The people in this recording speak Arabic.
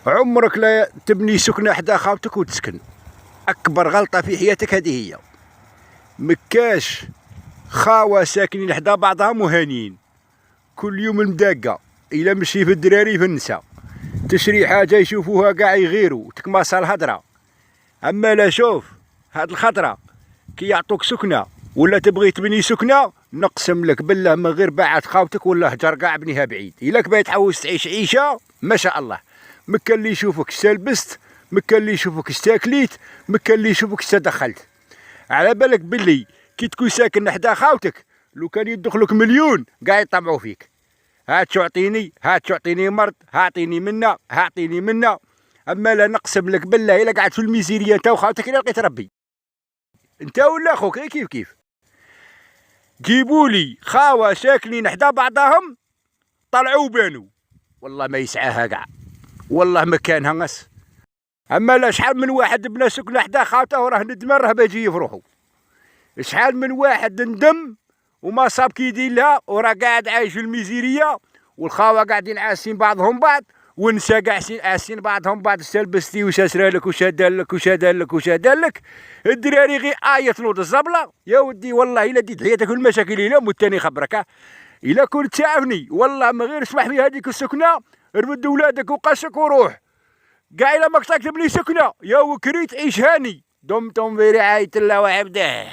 عمرك لا تبني سكنة حدا خاوتك وتسكن. أكبر غلطة في حياتك هذه هي. مكاش خاوة ساكنين حدا بعضهم وهانيين، كل يوم مداقة. إلا مشي في الدراري في النساء تشري حاجة يشوفوها قاع يغيروا تكماصة الهضرة. أما لا شوف هاد الخضرة كي يعطوك سكنة ولا تبغي تبني سكنة، نقسم لك بالله من غير بعد خاوتك ولا هجر قاع بنيها بعيد. إلا كبغي تحوس تعيش عيشة ما شاء الله، مكان اللي يشوفك استلبست، مكان اللي يشوفك استاكليت، مكان اللي يشوفك استدخلت. على بالك باللي كي تكون ساكن حدا خاوتك لو كان يدخلك مليون قاع يطمعوا فيك. هات تعطيني، هات تعطيني مرض، هاعطيني منا، هاعطيني منا. اما لا نقسم لك بالله الا قعدت في الميزيريه انت وخاوتك الا لقيت ربي. انت ولا خوك كيف جيبولي خاوه ساكنين حدا بعضهم طلعوا بانوا، والله ما يسعاها قاع، والله مكانها نص. اما لا شحال من واحد بنا سكنه حدا خاوته وراه ندم راه باجي يفرحوا. شحال من واحد ندم وما صاب كي يدير لها وراه قاعد عايش في الميزيريه، والخاوه قاعدين عاسين بعضهم بعض، والنساء قاعدين عاسين بعضهم بعض. استلبستي وش اسرالك وش دالك وش دالك وش دالك. الدراري غير يطلود الزبله. يا ودي والله الا ديت حياتك المشاكل الا موت تاني خبرك. الا كنت تعرفني والله ما غير اسمح في هذيك السكنه رفد ولادك وقشك وروح. كاع الا ما كنت تبني سكنه يا وكريت عيش هاني. دمتم برعايه الله وعبده.